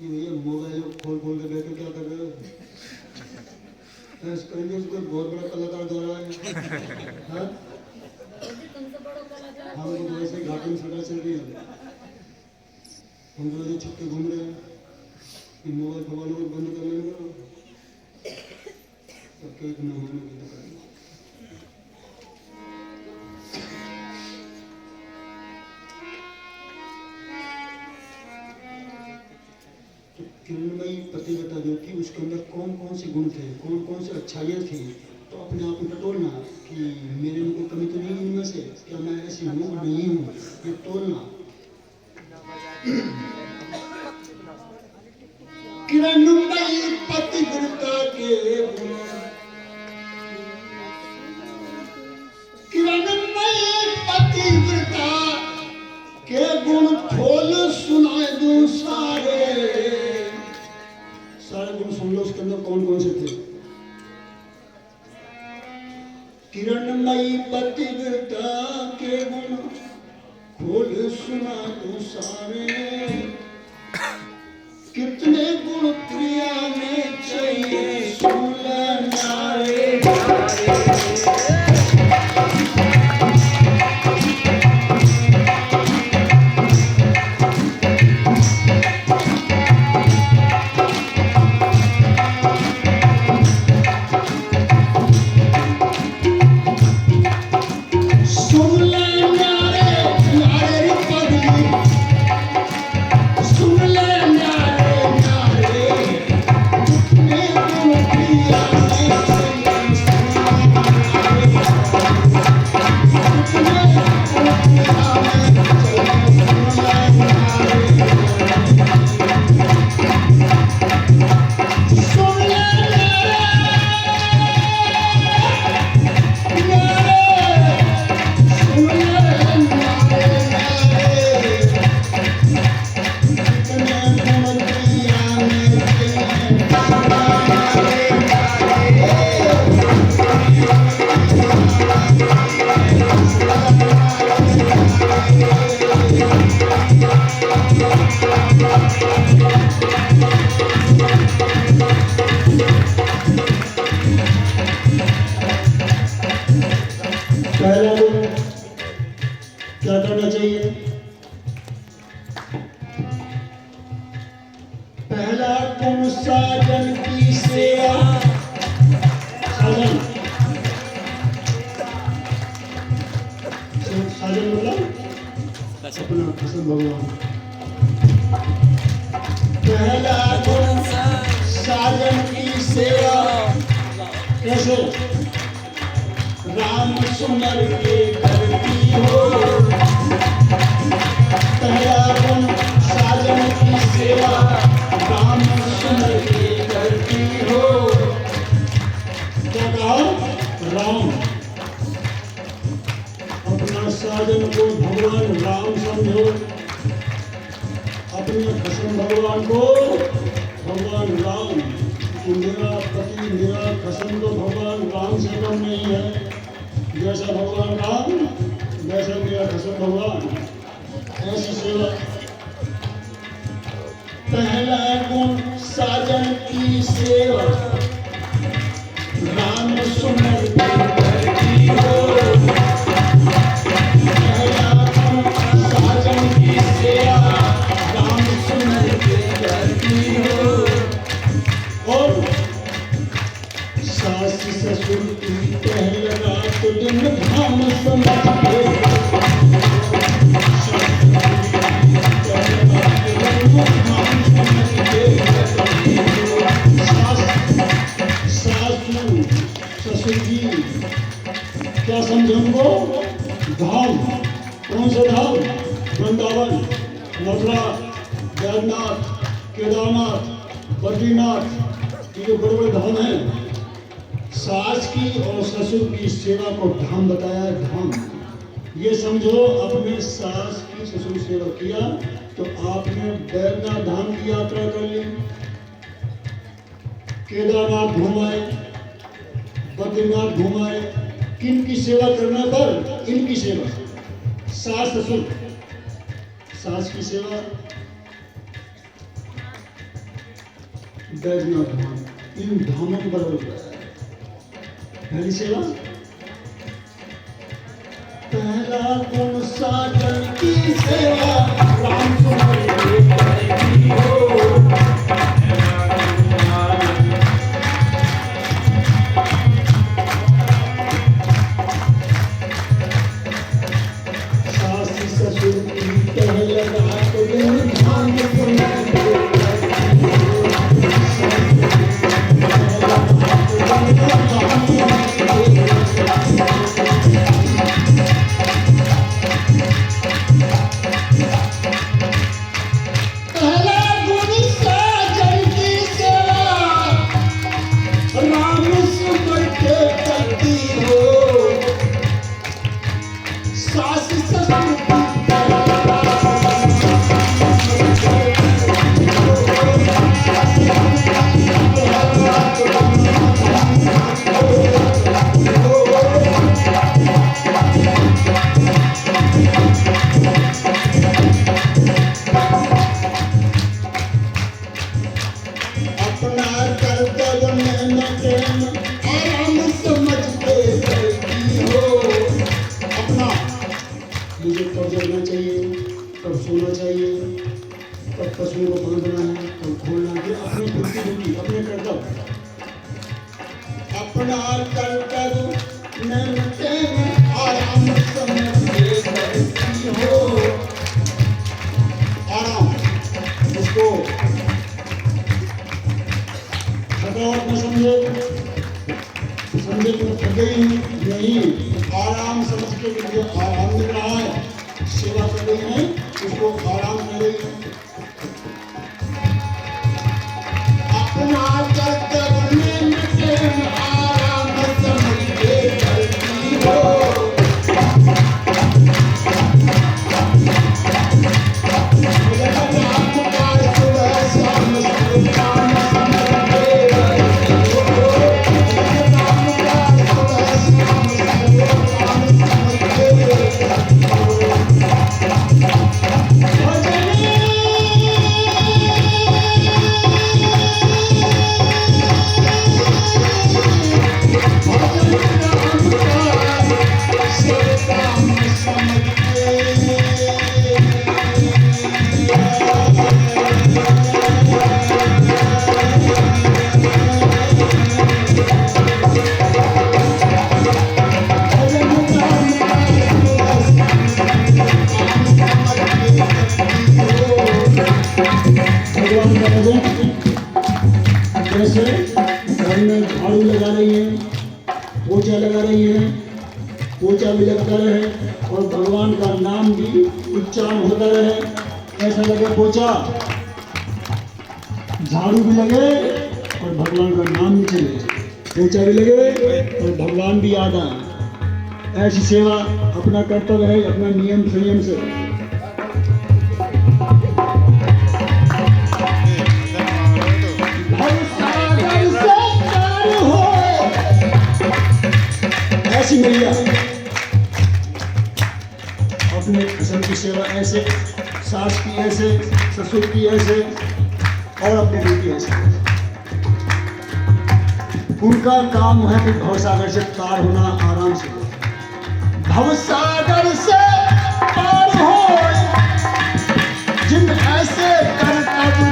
कि ये मोबाइल खोल खोल के बैठे क्या कर रहे हो? कोई बहुत बड़ा कलाकार दो रहा है। हाँ? हम लोग वैसे घाटी में सरकार चल रही है, हम लोग ऐसे छक्के घूम रहे हैं कि मोबाइल फोबाइल को बंद कर लेंगे तो केक न होने की दुकान। किरणमयी पतिव्रता जो थी उसके अंदर कौन कौन से गुण थे, कौन कौन से अच्छाइयाँ थी, तो अपने आप में टटोलना कि मेरे में कोई कमी तो नहीं है इनमें से, क्या मैं ऐसी हूँ नहीं हूँ, ये तोलना। किरणमयी पतिव्रता के गुण, किरणमयी पतिव्रता के गुण खोल सुनाए दूं सारे गुण सुन लो। उसके अंदर कौन कौन से थे? किरणमयी पतिव्रता के गुण खोल सुना दूं सारे, कितने गुण क्रिया में चाहिए सुन नारे। पहला गुण क्या करना चाहिए? पहला गुण साजन की सेवा। साजन साजन मतलब अपना कृष्ण भगवान। पहला गुण साजन की सेवा। कैसे? राम सुमर के करती हो। पहला गुण साजन की सेवा, राम सुमर के करती हो। क्या कहा? राम, अपना साजन को भगवान राम समझो, अपने कृष्ण भगवान को भगवान राम। मेरा पति मेरा कृष्ण तो भगवान राम से कम नहीं है। जैसा भगवान राम वैसा मेरा कृष्ण भगवान, ऐसी सेवा। पहला गुण साजन की सेवा, राम सुमर करती हो। पहला गुण साजन की सेवा, राम सुमर करती हो। और सास ससुर की पहल रात दिन धाम समझ ससुर जी क्या समझे उनको? धाम। कौन सा धाम? वृंदावन, मथुरा, वैद्यनाथ, केदारनाथ, बद्रीनाथ, ये जो बड़े बड़े धाम हैं। सास की और ससुर की सेवा को धाम बताया। धाम ये समझो, अपने सास की ससुर सेवा किया तो आपने वैद्यनाथ धाम की यात्रा कर ली, केदारनाथ घुमाए, बद्रीनाथ घुमाए। किन की सेवा करने पर? इनकी सेवा। सास ससुर, सास की सेवा, डज नॉट धाम, इन धामों को बदल गया। पहली सेवा, पहला गुण साजन की सेवा, राम तुम्हारे करेगी हो। सास ससुर की पहले रात दिन धाम तुम्हारे मुझे कब जगना चाहिए, कब सोना चाहिए, कब पशुओं को बांधना है, कब खोलना है, अपनी ड्यूटी अपने कर्तव्य। अपना कर्तव्य नैनते में आराम समझ करती हो। आराम इसको थकावट न समझे, समझे तो थके ही नहीं, आराम समझ के मुझे आराम मिल रहा है, सेवा कर रही है, उसको आराम कर रही है। अपना कर्तव्य में आराम समझ के करती हो। जैसे घर में झाड़ू लगा रही है, पोछा लगा रही है, पोछा भी लगता रहे और भगवान का नाम भी उच्चारण होता रहे, ऐसा लगे पोछा, झाड़ू भी लगे और भगवान का नाम भी चले, पोछा भी लगे और भगवान भी याद आए। ऐसी सेवा अपना कर्तव्य है, अपना नियम संयम से। ऐसी मैया अपने पसंद की सेवा ऐसे, सास की ऐसे, ससुर की ऐसे और अपनी बेटी ऐसे। उनका काम है कि भवसागर से पार होना आराम से। भवसागर से पार हो जिन ऐसे कर्तव्य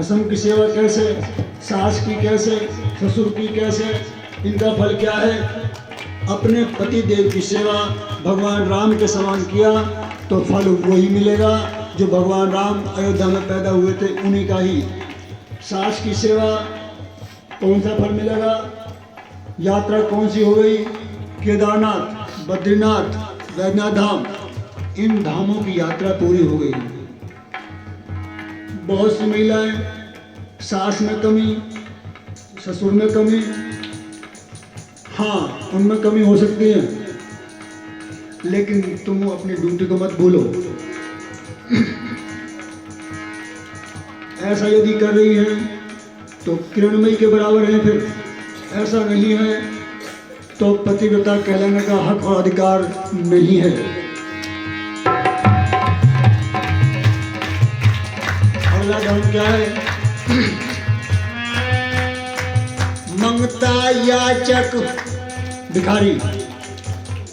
कसम की सेवा कैसे, सास की कैसे, ससुर की कैसे, इनका फल क्या है? अपने पति देव की सेवा भगवान राम के समान किया तो फल वही मिलेगा जो भगवान राम अयोध्या में पैदा हुए थे, उन्हीं का ही। सास की सेवा, कौन सा फल मिलेगा? यात्रा कौन सी हो गई? केदारनाथ, बद्रीनाथ, वैद्यनाथ धाम, इन धामों की यात्रा पूरी हो गई। बहुत सी महिलाएं सास में कमी, ससुर में कमी, हाँ उनमें कमी हो सकती है, लेकिन तुम अपनी ड्यूटी को मत भूलो। ऐसा यदि कर रही है तो किरणमयी के बराबर है, फिर ऐसा नहीं है तो पतिव्रता कहलाने का हक और अधिकार नहीं है। अगला धर्म क्या है? मंगता याचक भिखारी।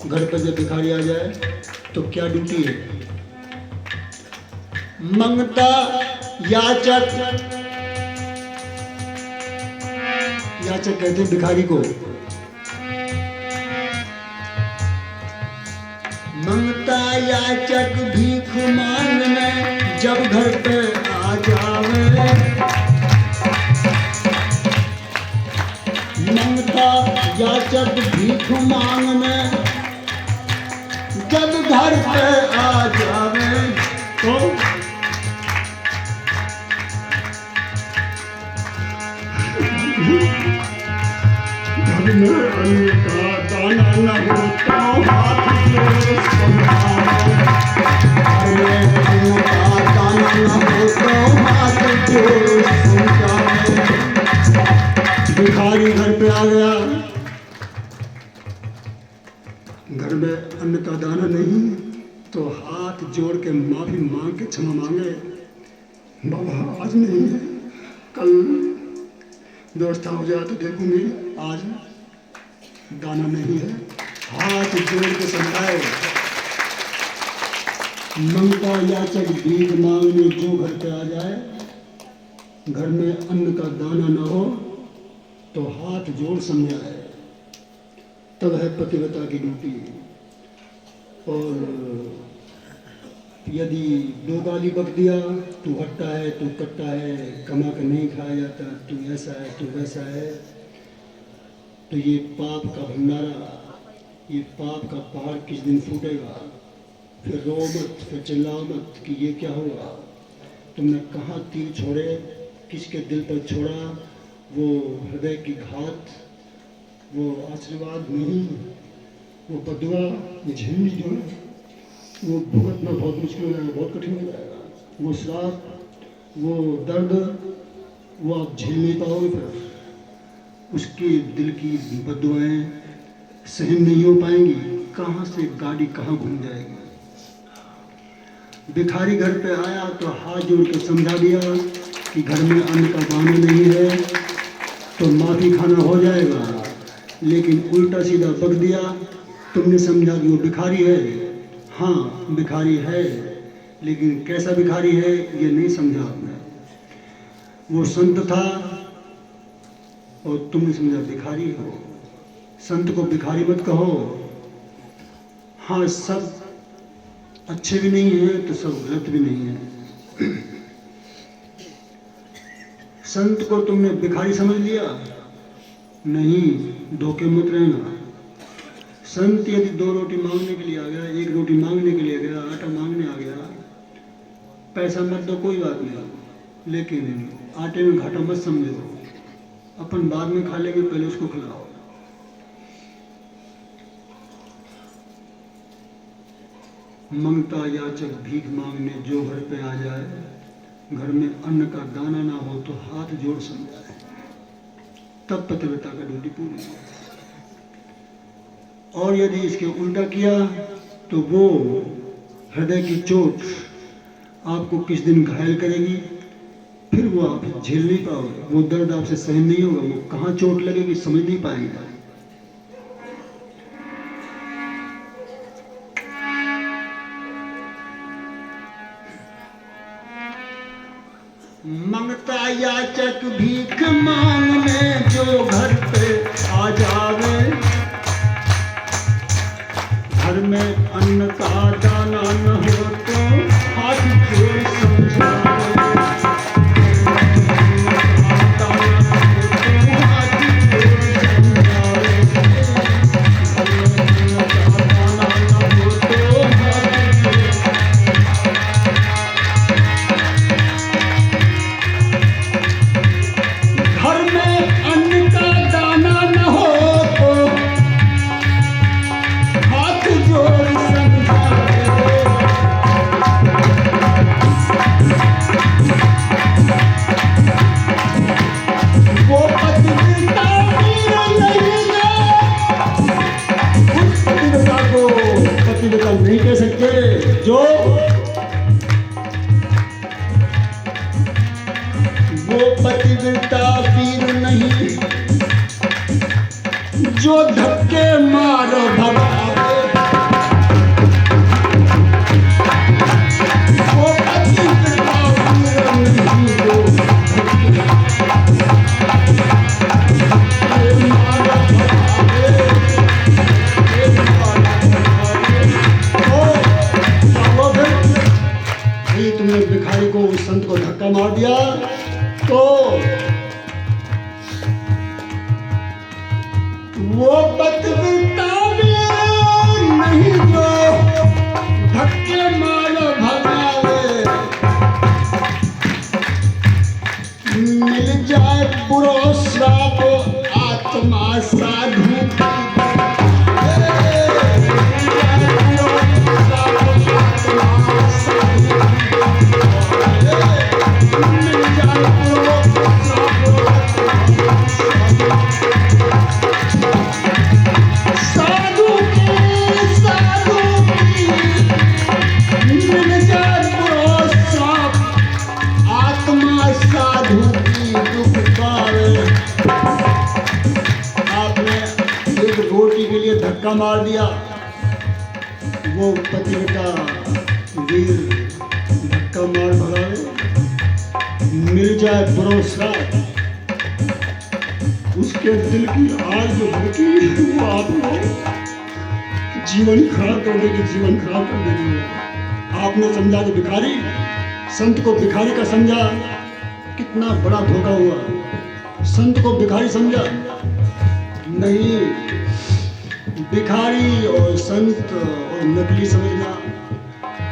घर पर जब भिखारी आ जाए तो क्या ड्यूटी है? मंगता याचक, याचक कहते हैं भिखारी को। मंगता याचक भीख मांगने जब घर पे आ जावे, मंगता याचक भीख मांगने जब घर पे आ जावे तो घर में अन्न का दाना न हो तो हाथ जोड़ समझाओ, घर में अन्न का दाना न हो तो हाथ जोड़ समझाओ। भिखारी घर पे आ गया, घर में अन्न का दाना नहीं तो हाथ जोड़ के माफी मांग के क्षमा मांगे, बाबा आज नहीं है, कल व्यवस्था हो जाए तो देखूंगी, आज दाना नहीं है, हाथ जोड़ के समझाए। मंगता याचक भीख मांगने जो घर पे आ जाए, घर में अन्न का दाना न हो तो हाथ जोड़ समझाए, तब है पतिव्रता की ड्यूटी। और यदि दो गाली बक दिया, तू हट्टा है, तू कट्टा है, कमा कर नहीं खाया जाता, तू ऐसा है, तू वैसा है, तो ये पाप का भंडारा, ये पाप का पहाड़ किस दिन फूटेगा। फिर रो मत, फिर चिल्लाओ मत कि ये क्या हुआ, तुमने कहाँ तीर छोड़े, किसके दिल पर छोड़ा, वो हृदय की घात, वो आशीर्वाद नहीं, वो बदुआ, ये झिल्ली जो है वो भुगतना बहुत मुश्किल हो जाएगा, बहुत कठिन हो जाएगा। वो श्राप, वो दर्द, वो आप झेल नहीं पाओगे, फिर उसके दिल की बदुआएं सहन नहीं हो पाएंगी। कहाँ से गाड़ी कहाँ घूम जाएगी। भिखारी घर पे आया तो हाथ जोड़ के समझा दिया कि घर में अन्न का दाना नहीं है तो माफी खाना हो जाएगा, लेकिन उल्टा सीधा बक दिया। तुमने समझा कि वो भिखारी है, हाँ भिखारी है, लेकिन कैसा भिखारी है ये नहीं समझा आपने। वो संत था और तुमने समझा भिखारी हो। संत को भिखारी मत कहो। हाँ सब अच्छे भी नहीं हैं तो सब गलत भी नहीं है। संत को तुमने भिखारी समझ लिया, नहीं, धोखे मत रहना। संत यदि 2 रोटी मांगने के लिए आ गया, 1 रोटी मांगने के लिए आ गया, आटा मांगने आ गया, पैसा मत दो कोई बात नहीं, लेकिन आटे में घाटा मत समझो। अपन बाद में खा लेंगे, पहले उसको खिलाओ। मंगता याचक भीख मांगने जो घर पे आ जाए, घर में अन्न का दाना ना हो तो हाथ जोड़ समझाए, तब पतिव्रता का ड्यूटी पूरी हो। और यदि इसके उल्टा किया तो वो हृदय की चोट आपको किस दिन घायल करेगी, फिर वो आप झेल नहीं पाओगे, वो दर्द आपसे सहन नहीं होगा, वो कहाँ चोट लगेगी समझ नहीं पाएंगे। मंगता याचक भीख मांगने जो घर पे आ जावे, घर में अन्न का दाना न हो तो हाथ जोड़ समझावे। नहीं कह सकते जो वो पतिव्रता वीर नहीं, जो धक्के मार भगावे। वो पतिव्रता वीर नहीं, जो धक्के मार भगावे। तुमने भिखारी को, उस संत को धक्का मार दिया तो वो पतिव्रता नहीं, जो धक्के मार भगावे। मिल जाए बुरा श्राप आत्मा साधु, धक्का मार दिया, वो पतिव्रता वीर धक्का मार भगावे। मिल जाए भरोसा, उसके दिल की आग जो भड़की वो आपने जीवन खराब कर देगी, जीवन खराब कर देगी। आपने समझा कि भिखारी, संत को भिखारी का समझा, कितना बड़ा धोखा हुआ। संत को भिखारी समझा नहीं, भिखारी और संत और नकली समझना।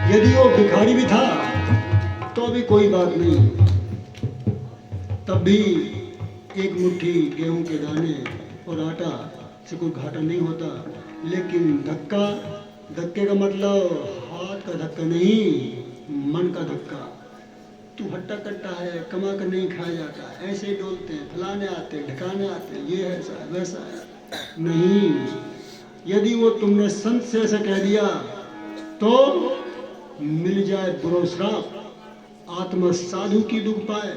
यदि वो भिखारी भी था तो भी कोई बात नहीं, तब भी एक मुट्ठी गेहूं के दाने और आटा से कोई घाटा नहीं होता। लेकिन धक्के का मतलब हाथ का धक्का नहीं, मन का धक्का। तू हट्टा कट्टा है, कमा कर नहीं खाया जाता, ऐसे डोलते हैं, फलाने आते, ढकाने आते, ये है ऐसा वैसा है नहीं। यदि वो तुमने संत से ऐसा कह दिया तो मिल जाए बुरा श्राप, आत्मा साधु की दुख पाए।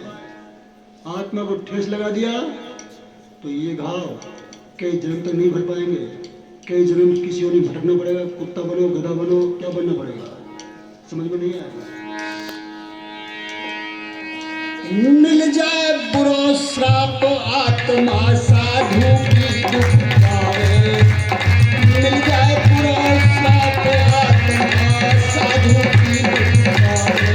आत्मा को ठेस लगा दिया तो ये घाव कई जन्म तक नहीं भर पाएंगे। कई जन्म किसी और नहीं भटकना पड़ेगा, कुत्ता बनो, गधा बनो, क्या बनना पड़ेगा, समझ में नहीं आएगा। मिल जाए बुरा श्राप आत्मा साधु की दुख पाए। मिल जाए बुरा श्राप आत्मा साधु की दुख पाए।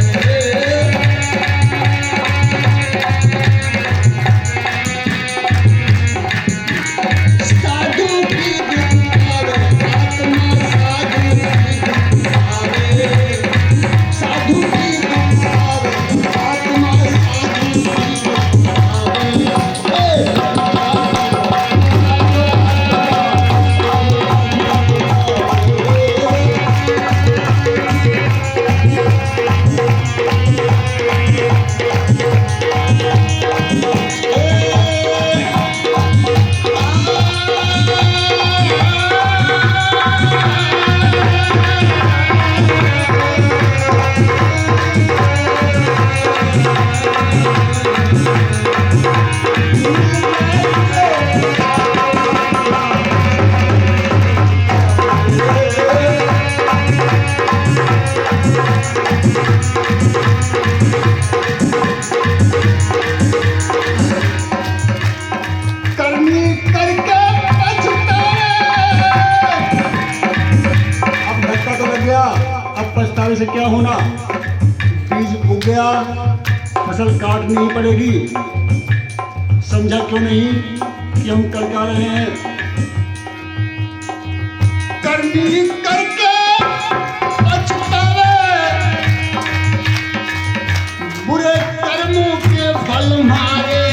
साधु की दुख पाए, आत्मा साधु की दुख पाए। साधु की दुख पाए, आत्मा साधु की दुख पाए। पछतावे से क्या होना, बीज उग गया, फसल काटनी ही पड़ेगी। समझा क्यों नहीं कि हम कर क्या रहे हैं? करनी करके पछतावे, बुरे कर्मों के फल मारे।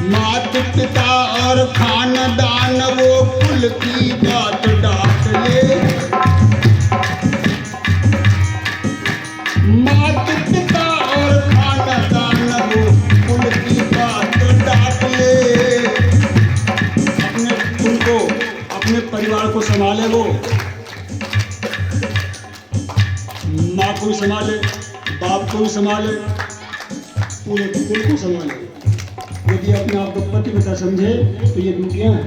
माता पिता और खानदान वो कुल की बात डांट ले। माता पिता और खानदान वो कुल की बात डांट ले। अपने कुल को, अपने परिवार को संभाले, वो माँ को भी संभाले, बाप को भी संभाले, पूरे कुल को संभाले। यदि अपने आप को पति पिता समझे तो ये ड्यूटियां हैं।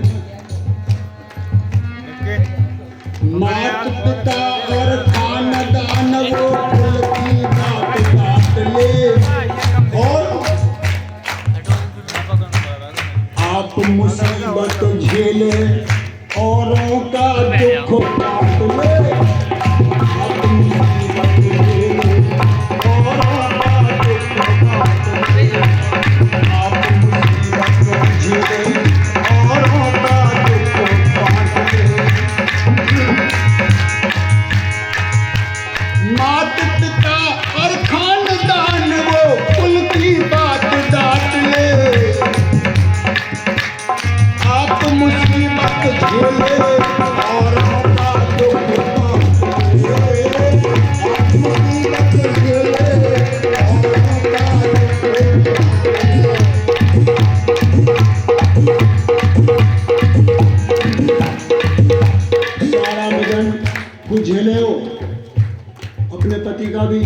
माता पिता और खानदान वो कुल की बात डांट ले। और आप मुसीबत झेले, औरों का दुख बांट ले। आप मुसीबत झेले, औरों का दुख बांट ले। आप मुसीबत झेले, औरों का दुख बांट ले। माता पिता और खानदान वो कुल की बात डांट ले। आप मुसीबत झेले, औरों का दुख बांट ले। आप मुसीबत झेले, औरों का दुख सारा वजन खुद झेले हो, अपने पति का भी,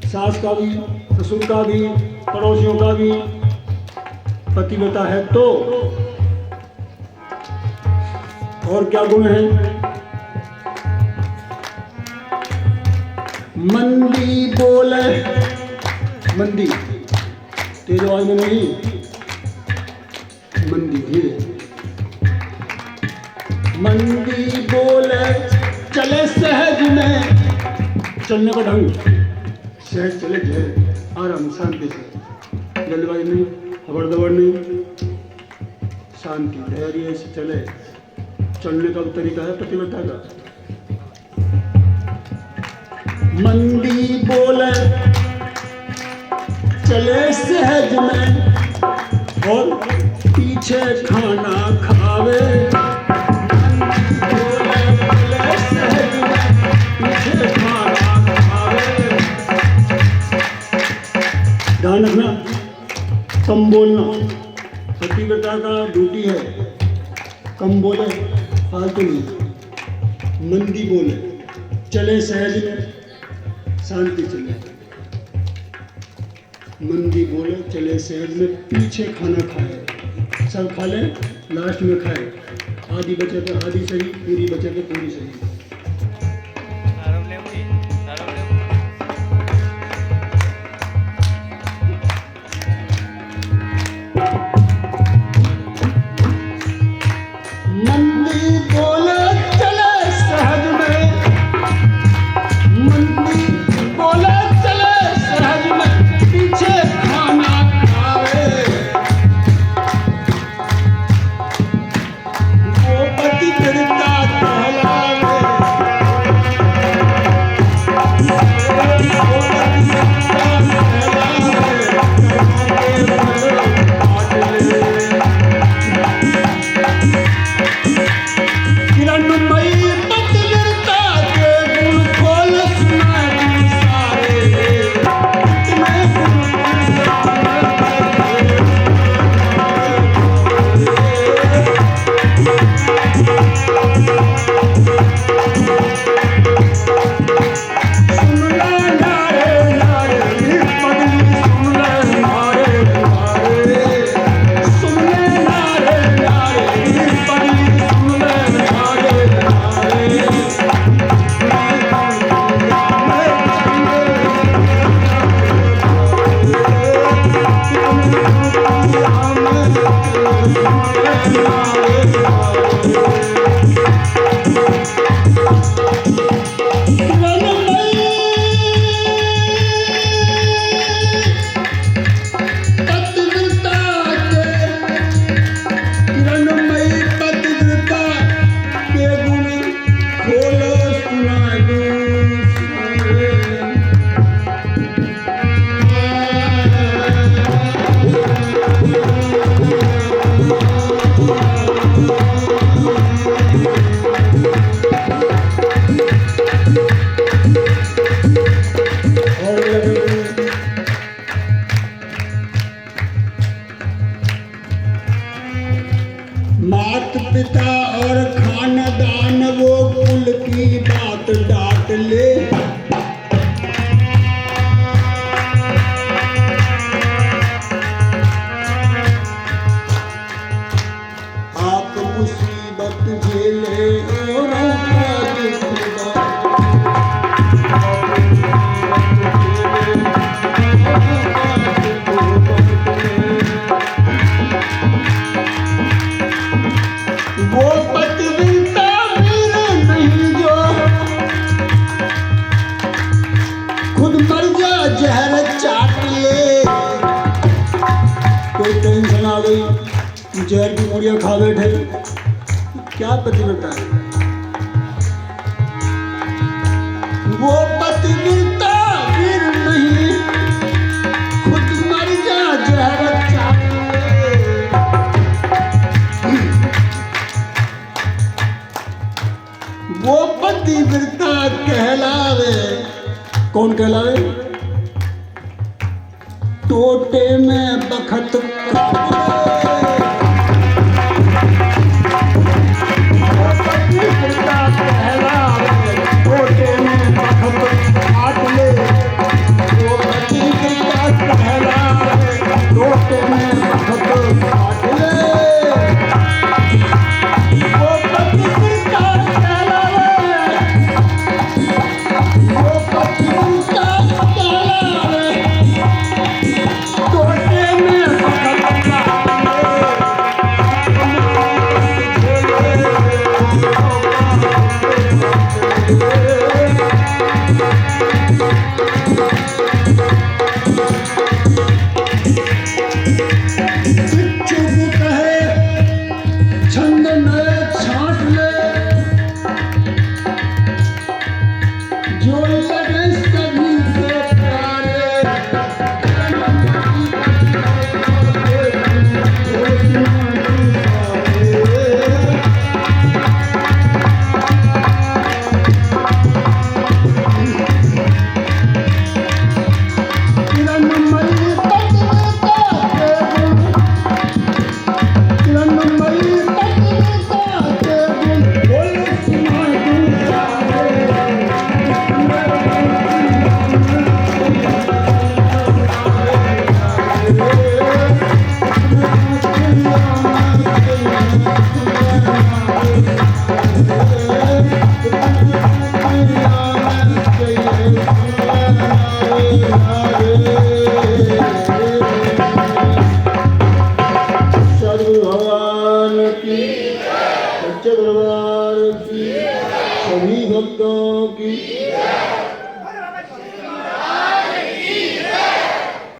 सास का भी, ससुर का भी, पड़ोसियों का भी। पतिव्रता है तो और क्या गुण है? मंदी बोले, मंदी तेज आवाज में नहीं, मंदी धीरे। मंदी बोले चले सहज में, चलने का ढंग सहज चले, धैर्य आराम शांति से, जल्दबाजी नहीं, हबड़ दबड़ नहीं, शांति धैर्य से चले। चलने का तरीका है पतिव्रता का। मंदी बोले चले सहज में, और पीछे खाना खावे। मंदी बोले चले सहज में, पीछे खाना खावे। ध्यान रखना, कम बोलना पतिव्रता का ड्यूटी है। कम बोले, फालतू नहीं। मंदी बोले चले सहज में, शांति चले। मंदी बोले चले सहज में, पीछे खाना खाए। सब खा ले, लास्ट में खाए। आधी बचे तो आधी सही, पूरी बचे तो पूरी सही। मंदी बोले चले सहज में, मंदी बोले चले सहज में, पीछे खाना खावे। वो पतिव्रता कहलावे। मात पिता और खानदान वो कुल की बात डांट ले। आप मुसीबत झेले औरों का दुख वो पतिव्रता वीर नहीं जो खुद मर जा जहर चाट ले। कोई टेंशन आ गई, जहर की गोलियां खा बैठे, क्या पतिव्रता है? वो पतिव्रता वीर नहीं, खुद मर जा जहर चाट ले। वो पतिव्रता कहलावे। कौन कहलावे? टोटे में बखत